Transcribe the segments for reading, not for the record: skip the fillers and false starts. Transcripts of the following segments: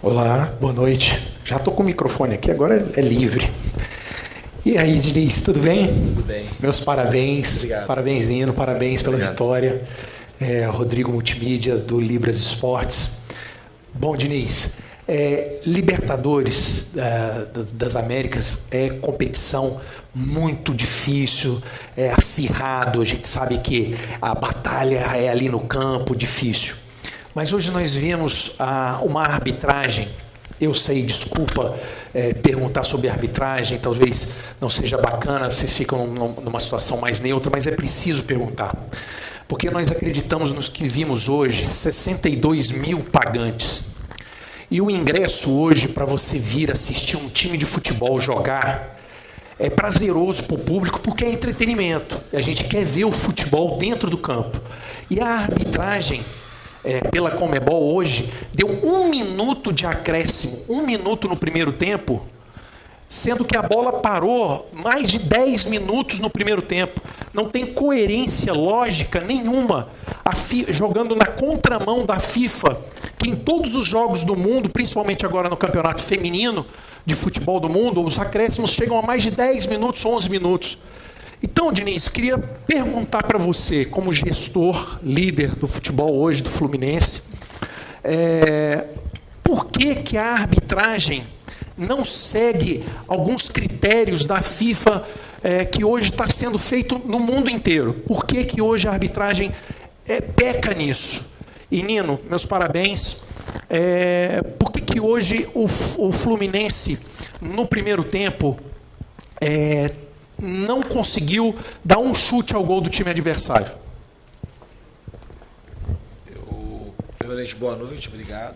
Olá, boa noite. Já estou com o microfone aqui, agora é livre. E aí, Diniz, tudo bem? Tudo bem. Meus parabéns. Obrigado. Parabéns, Nino, parabéns pela Obrigado. vitória. Rodrigo Multimídia, do Libras Esportes. Bom, Diniz, Libertadores das Américas é competição muito difícil, é acirrado, a gente sabe que a batalha é ali no campo, difícil. Mas hoje nós vimos uma arbitragem. Eu sei, desculpa perguntar sobre arbitragem, talvez não seja bacana, vocês ficam numa situação mais neutra, mas é preciso perguntar. Porque nós acreditamos nos que vimos hoje, 62 mil pagantes. E o ingresso hoje para você vir assistir um time de futebol jogar é prazeroso para o público porque é entretenimento. E a gente quer ver o futebol dentro do campo. E a arbitragem pela Conmebol hoje deu 1 minuto de acréscimo, 1 minuto no primeiro tempo, sendo que a bola parou mais de 10 minutos no primeiro tempo. Não tem coerência lógica nenhuma, jogando na contramão da FIFA, que em todos os jogos do mundo, principalmente agora no campeonato feminino de futebol do mundo, os acréscimos chegam a mais de 10 minutos, 11 minutos. Então, Diniz, queria perguntar para você, como gestor, líder do futebol hoje, do Fluminense, por que a arbitragem não segue alguns critérios da FIFA que hoje está sendo feito no mundo inteiro? Por que hoje a arbitragem peca nisso? E, Nino, meus parabéns. Por que hoje o Fluminense, no primeiro tempo, não conseguiu dar um chute ao gol do time adversário? Primeiramente, boa noite, obrigado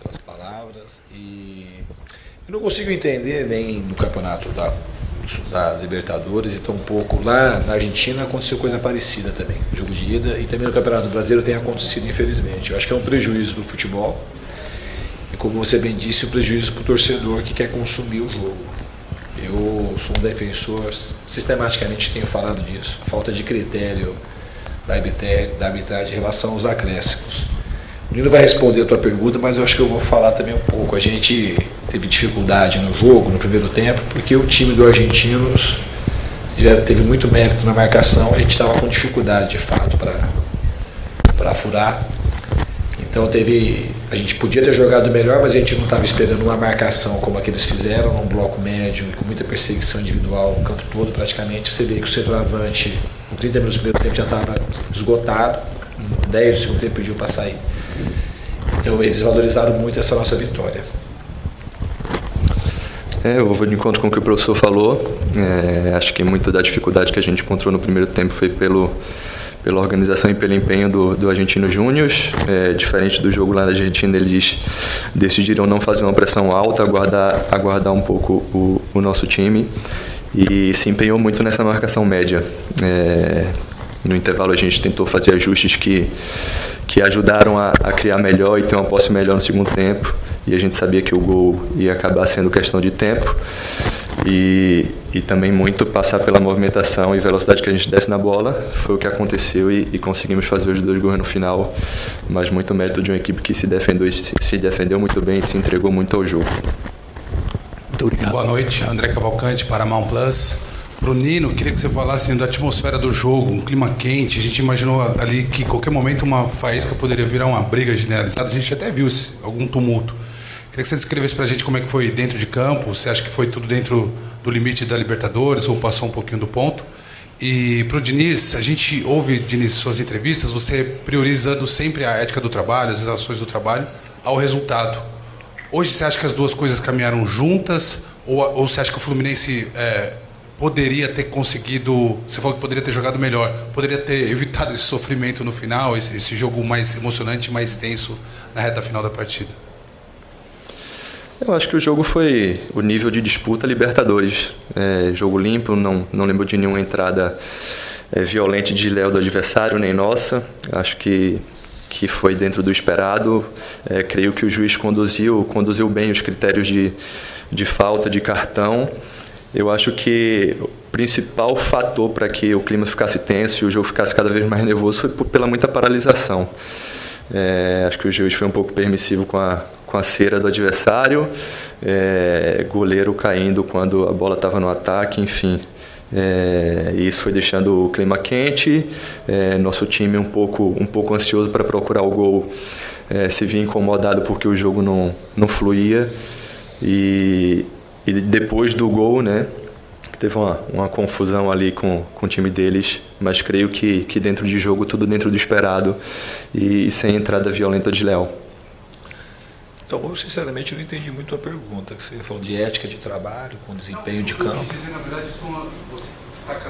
pelas palavras. Eu não consigo entender nem no campeonato das Libertadores e tampouco lá na Argentina aconteceu coisa parecida também, jogo de ida, e também no Campeonato Brasileiro tem acontecido, infelizmente. Eu acho que é um prejuízo do futebol e, como você bem disse, um prejuízo para o torcedor que quer consumir o jogo. Eu sou um defensor, sistematicamente tenho falado disso, a falta de critério da arbitragem em relação aos acréscimos. O Nino vai responder a tua pergunta, mas eu acho que eu vou falar também um pouco. A gente teve dificuldade no jogo, no primeiro tempo, porque o time do Argentinos teve muito mérito na marcação, a gente estava com dificuldade, de fato, para furar. Então a gente podia ter jogado melhor, mas a gente não estava esperando uma marcação como a que eles fizeram, num bloco médio, com muita perseguição individual no campo todo, praticamente. Você vê que o centroavante, com 30 minutos do primeiro tempo, já estava esgotado, 10 do segundo tempo pediu para sair. Então eles valorizaram muito essa nossa vitória. Eu vou de encontro com o que o professor falou. Acho que muito da dificuldade que a gente encontrou no primeiro tempo foi pela organização e pelo empenho do Argentino Júnior. Diferente do jogo lá na Argentina, eles decidiram não fazer uma pressão alta, aguardar um pouco o nosso time, e se empenhou muito nessa marcação média. No intervalo a gente tentou fazer ajustes que ajudaram a criar melhor e ter uma posse melhor no segundo tempo, e a gente sabia que o gol ia acabar sendo questão de tempo e também muito passar pela movimentação e velocidade que a gente desse na bola. Foi o que aconteceu e conseguimos fazer os 2 gols no final, mas muito mérito de uma equipe que se defendeu muito bem e se entregou muito ao jogo. Muito obrigado. Boa noite, André Cavalcante, Paramount Plus. Pro Nino, queria que você falasse da atmosfera do jogo, um clima quente. A gente imaginou ali que em qualquer momento uma faísca poderia virar uma briga generalizada. A gente até viu algum tumulto. Queria que você descrevesse pra gente como é que foi dentro de campo. Você acha que foi tudo dentro do limite da Libertadores ou passou um pouquinho do ponto? E pro Diniz, a gente ouve, Diniz, suas entrevistas, você priorizando sempre a ética do trabalho, as relações do trabalho, ao resultado. Hoje você acha que as duas coisas caminharam juntas? Ou você acha que o Fluminense poderia ter conseguido, você falou que poderia ter jogado melhor, poderia ter evitado esse sofrimento no final, esse jogo mais emocionante, mais tenso na reta final da partida? Eu acho que o jogo foi o nível de disputa Libertadores. Jogo limpo, não lembro de nenhuma entrada violenta de Léo do adversário, nem nossa. Acho que foi dentro do esperado. Creio que o juiz conduziu bem os critérios de falta, de cartão. Eu acho que o principal fator para que o clima ficasse tenso e o jogo ficasse cada vez mais nervoso foi pela muita paralisação. Acho que o juiz foi um pouco permissivo com a cera do adversário, goleiro caindo quando a bola estava no ataque, enfim. Isso foi deixando o clima quente, nosso time um pouco ansioso para procurar o gol, se via incomodado porque o jogo não fluía, e depois do gol, né, teve uma confusão ali com o time deles, mas creio que dentro de jogo, tudo dentro do esperado e sem entrada violenta de Léo. Então, eu sinceramente não entendi muito a pergunta, que você falou de ética de trabalho, com desempenho de campo. Dizer, na verdade, você destaca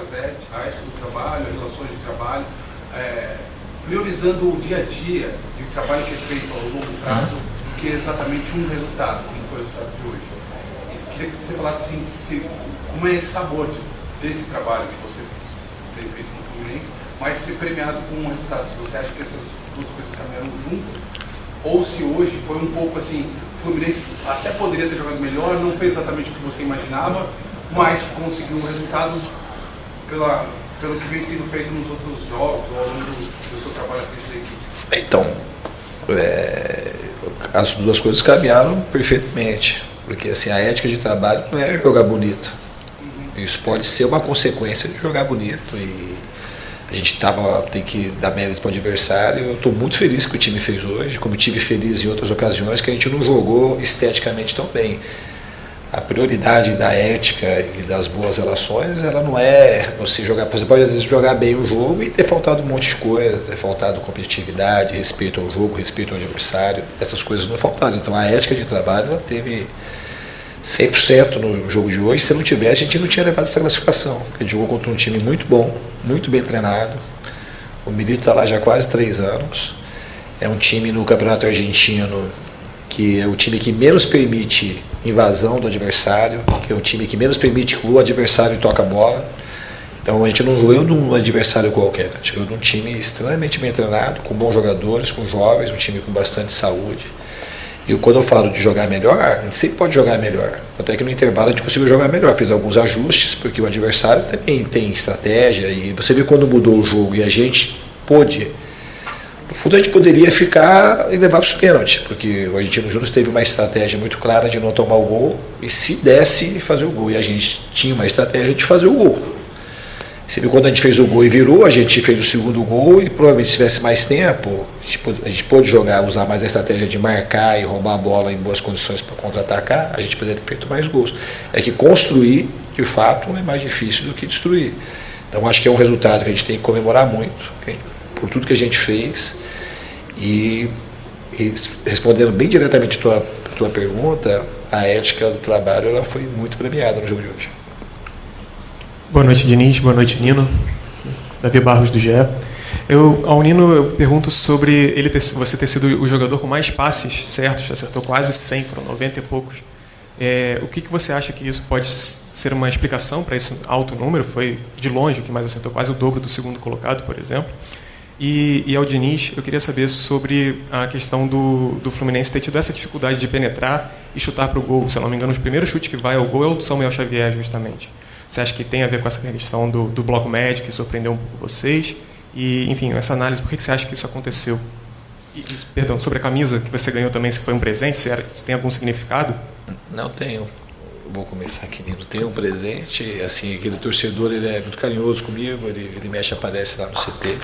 a ética do trabalho, as relações de trabalho, priorizando o dia a dia de trabalho que é feito ao longo prazo, do que exatamente um resultado, como foi o resultado de hoje. Eu queria que você falasse assim, como é esse sabor desse trabalho que você tem feito no Fluminense, mas ser premiado com um resultado, se você acha que essas duas coisas caminharam juntas, ou se hoje foi um pouco assim, o Fluminense até poderia ter jogado melhor, não fez exatamente o que você imaginava, mas conseguiu um resultado pelo que vem sendo feito nos outros jogos, ou ao longo do seu trabalho à frente da equipe. Então, as duas coisas caminharam perfeitamente, porque assim, a ética de trabalho não é jogar bonito. Isso pode ser uma consequência de jogar bonito, e a gente tem que dar mérito para o adversário. Eu estou muito feliz com o que o time fez hoje, como tive feliz em outras ocasiões que a gente não jogou esteticamente tão bem. A prioridade da ética e das boas relações, ela não é você jogar. Você pode às vezes jogar bem o jogo e ter faltado um monte de coisa, ter faltado competitividade, respeito ao jogo, respeito ao adversário. Essas coisas não faltaram. Então a ética de trabalho, ela teve 100% no jogo de hoje. Se não tivesse, a gente não tinha levado essa classificação. A gente jogou contra um time muito bom, muito bem treinado. O Milito está lá já há quase 3 anos. É um time no Campeonato Argentino que é o time que menos permite invasão do adversário, que é o time que menos permite que o adversário toque a bola. Então a gente não jogou de um adversário qualquer, a gente jogou de um time extremamente bem treinado, com bons jogadores, com jovens, um time com bastante saúde. E quando eu falo de jogar melhor, a gente sempre pode jogar melhor. Até que no intervalo a gente conseguiu jogar melhor, fez alguns ajustes, porque o adversário também tem estratégia, e você viu quando mudou o jogo e a gente pôde. No fundo a gente poderia ficar e levar para os pênaltis, porque o Argentino Júnior teve uma estratégia muito clara de não tomar o gol, e se desse, fazer o gol. E a gente tinha uma estratégia de fazer o gol. Você viu quando a gente fez o gol e virou, a gente fez o segundo gol, e provavelmente se tivesse mais tempo, a gente pôde jogar, usar mais a estratégia de marcar e roubar a bola em boas condições para contra-atacar, a gente poderia ter feito mais gols. É que construir, de fato, é mais difícil do que destruir. Então acho que é um resultado que a gente tem que comemorar muito, por tudo que a gente fez. E respondendo bem diretamente a tua pergunta, a ética do trabalho, ela foi muito premiada no jogo de hoje. Boa noite, Diniz. Boa noite, Nino. Davi Barros, do GE. Ao Nino, eu pergunto sobre você ter sido o jogador com mais passes certos, acertou quase 100, foram 90 e poucos. O que você acha que isso pode ser uma explicação para esse alto número? Foi, de longe, o que mais acertou, quase o dobro do segundo colocado, por exemplo. E ao Diniz, eu queria saber sobre a questão do Fluminense ter tido essa dificuldade de penetrar e chutar para o gol. Se eu não me engano, o primeiro chute que vai ao gol é o do Samuel Xavier, justamente. Você acha que tem a ver com essa questão do bloco médio, que surpreendeu um pouco vocês? E, enfim, essa análise, por que você acha que isso aconteceu? Perdão, sobre a camisa que você ganhou também, se foi um presente, se tem algum significado? Não tenho. Vou começar aqui, Nino. Tem um presente, assim, aquele torcedor, ele é muito carinhoso comigo, ele mexe, aparece lá no CT.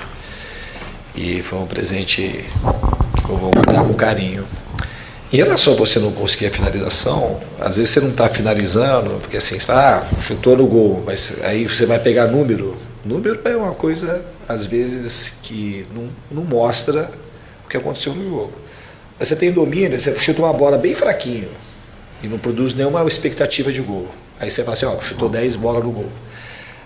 E foi um presente que eu vou guardar com carinho. Em relação a você não conseguir a finalização, às vezes você não está finalizando, porque assim, você fala, chutou no gol, mas aí você vai pegar número. Número é uma coisa, às vezes, que não mostra o que aconteceu no jogo. Mas você tem domínio, você chuta uma bola bem fraquinho e não produz nenhuma expectativa de gol. Aí você fala assim, chutou 10 bolas no gol.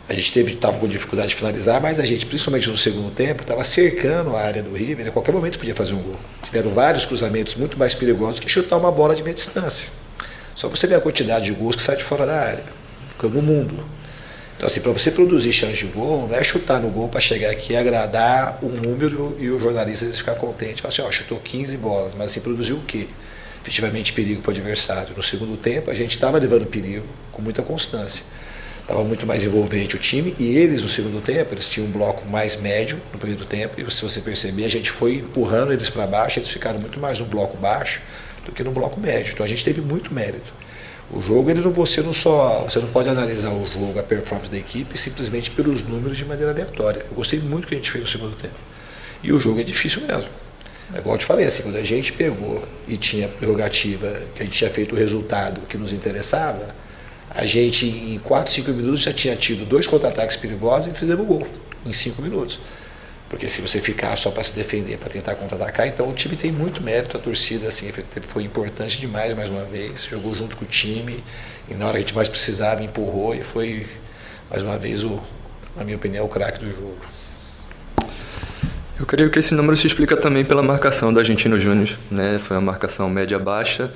A gente estava com dificuldade de finalizar, mas a gente, principalmente no segundo tempo, estava cercando a área do River, a qualquer momento podia fazer um gol. Tiveram vários cruzamentos muito mais perigosos que chutar uma bola de meia distância. Só você ver a quantidade de gols que sai de fora da área, no mundo. Então, assim, para você produzir chance de gol, não é chutar no gol para chegar aqui e agradar o número e os jornalistas ficar contentes. Falar assim, chutou 15 bolas, mas assim, produziu o quê? Efetivamente perigo para o adversário. No segundo tempo, a gente estava levando perigo com muita constância. Estava muito mais envolvente o time, e eles no segundo tempo, eles tinham um bloco mais médio no primeiro tempo, e se você perceber, a gente foi empurrando eles para baixo, eles ficaram muito mais no bloco baixo do que no bloco médio. Então a gente teve muito mérito. O jogo, você não pode analisar o jogo, a performance da equipe, simplesmente pelos números de maneira aleatória. Eu gostei muito do que a gente fez no segundo tempo. E o jogo é difícil mesmo. É igual eu te falei, assim, quando a gente pegou e tinha prerrogativa, que a gente tinha feito o resultado que nos interessava, a gente em 4, 5 minutos já tinha tido 2 contra-ataques perigosos e fizemos o gol em 5 minutos. Porque se você ficar só para se defender, para tentar contra-atacar, então o time tem muito mérito, a torcida assim, foi importante demais mais uma vez, jogou junto com o time, e na hora que a gente mais precisava, empurrou, e foi, mais uma vez, na minha opinião, o craque do jogo. Eu creio que esse número se explica também pela marcação do Argentino Júnior, né? Foi uma marcação média-baixa,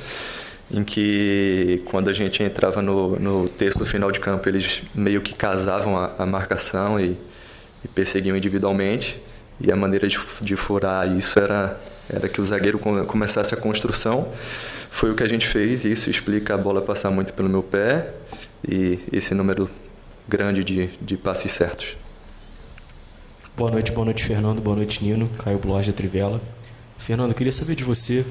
em que quando a gente entrava no terço final de campo, eles meio que casavam a marcação e perseguiam individualmente, e a maneira de furar isso era que o zagueiro começasse a construção. Foi o que a gente fez, e isso explica a bola passar muito pelo meu pé e esse número grande de passes certos. Boa noite, Fernando. Boa noite, Nino. Caio Bloch da Trivela. Fernando, eu queria saber de você,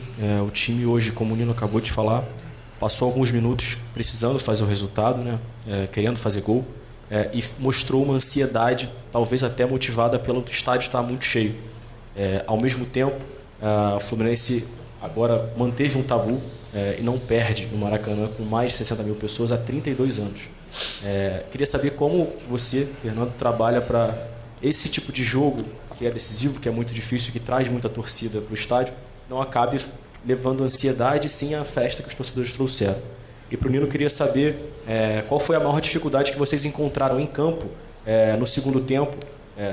o time hoje, como o Nino acabou de falar, passou alguns minutos precisando fazer o resultado, né? Querendo fazer gol, e mostrou uma ansiedade, talvez até motivada pelo estádio estar muito cheio. Ao mesmo tempo, o Fluminense agora manteve um tabu e não perde no Maracanã com mais de 60 mil pessoas há 32 anos. Queria saber como você, Fernando, trabalha para esse tipo de jogo, que é decisivo, que é muito difícil, que traz muita torcida para o estádio, não acabe levando ansiedade, sim a festa que os torcedores trouxeram. E para o Nino, eu queria saber qual foi a maior dificuldade que vocês encontraram em campo no segundo tempo,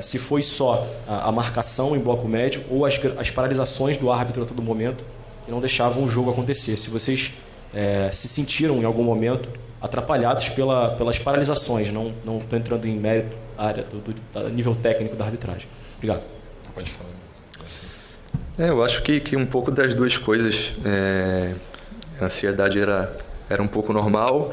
se foi só a marcação em bloco médio ou as paralisações do árbitro a todo momento que não deixavam o jogo acontecer. Se vocês se sentiram em algum momento atrapalhados pelas paralisações, não estou entrando em mérito área do nível técnico da arbitragem. Obrigado. Pode falar. Eu acho que um pouco das duas coisas. A ansiedade era um pouco normal.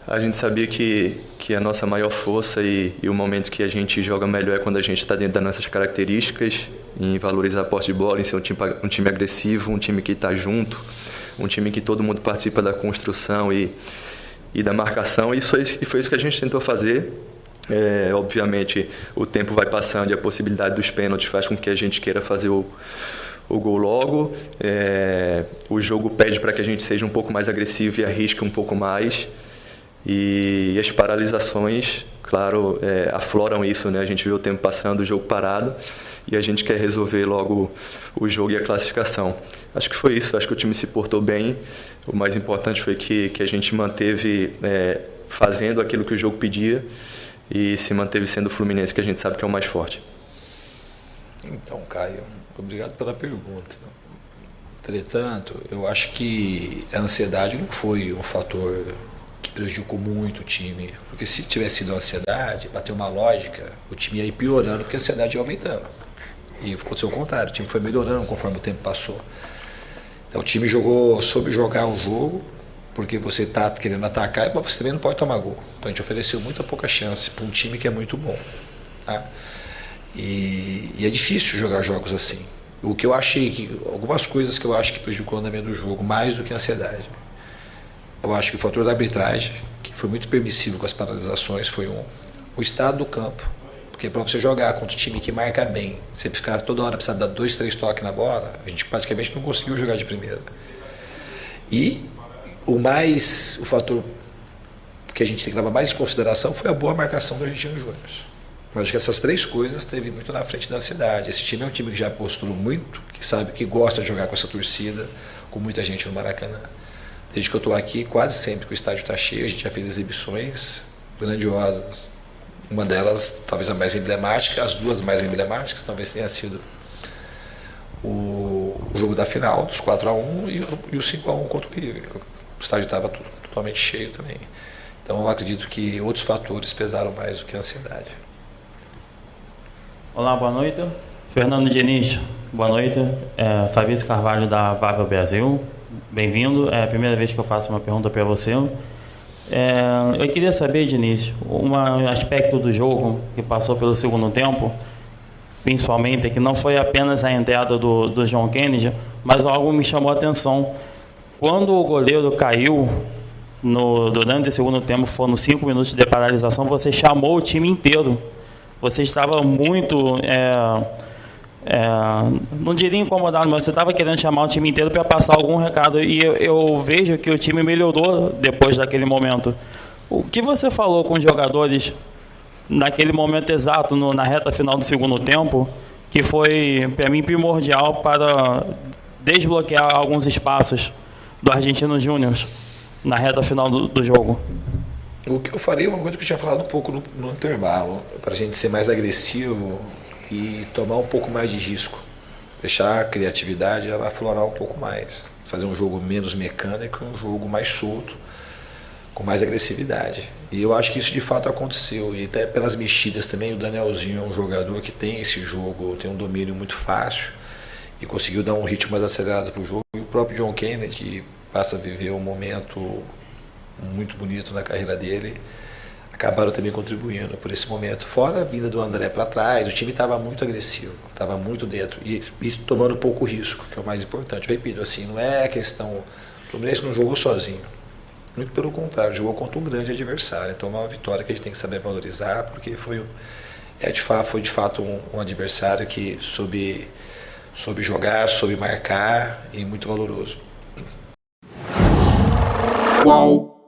A gente sabia que a nossa maior força e o momento que a gente joga melhor é quando a gente está dentro das nossas características, em valorizar a posse de bola, em ser um time agressivo, um time que está junto, um time que todo mundo participa da construção e da marcação. E foi isso que a gente tentou fazer. Obviamente o tempo vai passando e a possibilidade dos pênaltis faz com que a gente queira fazer o gol logo. O jogo pede para que a gente seja um pouco mais agressivo e arrisque um pouco mais, e as paralisações, claro, afloram isso, né? A gente vê o tempo passando, o jogo parado, e a gente quer resolver logo o jogo e a classificação. Acho que foi isso, acho que o time se portou bem. O mais importante foi que a gente manteve fazendo aquilo que o jogo pedia, e se manteve sendo o Fluminense, que a gente sabe que é o mais forte. Então, Caio, obrigado pela pergunta. Entretanto, eu acho que a ansiedade não foi um fator que prejudicou muito o time, porque se tivesse sido a ansiedade, bateu uma lógica, o time ia ir piorando porque a ansiedade ia aumentando. E aconteceu o contrário, o time foi melhorando conforme o tempo passou. Então o time soube jogar o jogo, porque você está querendo atacar e você também não pode tomar gol. Então a gente ofereceu muita pouca chance para um time que é muito bom. Tá? E é difícil jogar jogos assim. O que eu achei, algumas coisas que eu acho que prejudicou o andamento do jogo, mais do que a ansiedade. Eu acho que o fator da arbitragem, que foi muito permissivo com as paralisações, foi o estado do campo. Porque para você jogar contra um time que marca bem, você ficar toda hora precisando dar 2, 3 toques na bola, a gente praticamente não conseguiu jogar de primeira. E o fator que a gente tem que levar mais em consideração foi a boa marcação do Argentino Júnior. Eu acho que essas 3 coisas esteve muito na frente da ansiedade. Esse time é um time que já apostou muito, que sabe que gosta de jogar com essa torcida, com muita gente no Maracanã. Desde que eu estou aqui, quase sempre que o estádio está cheio, a gente já fez exibições grandiosas. Uma delas, talvez a mais emblemática, as 2 mais emblemáticas, talvez tenha sido o jogo da final, dos 4-1 e o 5-1 contra o River. O estádio estava totalmente cheio também. Então eu acredito que outros fatores pesaram mais do que a ansiedade. Olá, boa noite. Fernando Diniz, boa noite. Fabrício Carvalho da Vaga Brasil, bem-vindo. É a primeira vez que eu faço uma pergunta para você. Eu queria saber, Diniz, um aspecto do jogo que passou pelo segundo tempo, principalmente, que não foi apenas a entrada do John Kennedy, mas algo me chamou a atenção, quando o goleiro caiu durante o segundo tempo, foram 5 minutos de paralisação, você chamou o time inteiro. Você estava muito, não diria incomodado, mas você estava querendo chamar o time inteiro para passar algum recado. E eu vejo que o time melhorou depois daquele momento. O que você falou com os jogadores naquele momento exato, na reta final do segundo tempo, que foi, para mim, primordial para desbloquear alguns espaços do Argentinos Júnior na reta final do jogo? O que eu falei é uma coisa que eu tinha falado um pouco no intervalo, para a gente ser mais agressivo e tomar um pouco mais de risco, deixar a criatividade ela aflorar um pouco mais, fazer um jogo menos mecânico, um jogo mais solto, com mais agressividade. E eu acho que isso de fato aconteceu, e até pelas mexidas também. O Danielzinho é um jogador que tem esse jogo, tem um domínio muito fácil e conseguiu dar um ritmo mais acelerado para o jogo. E o próprio John Kennedy passa a viver um momento muito bonito na carreira dele, acabaram também contribuindo por esse momento. Fora a vinda do André para trás, o time estava muito agressivo, estava muito dentro e tomando pouco risco, que é o mais importante. Eu repito, assim, não é a questão, o Fluminense não jogou sozinho, muito pelo contrário, jogou contra um grande adversário. Então é uma vitória que a gente tem que saber valorizar, porque foi de fato um adversário que soube jogar, soube marcar, e muito valoroso. Qual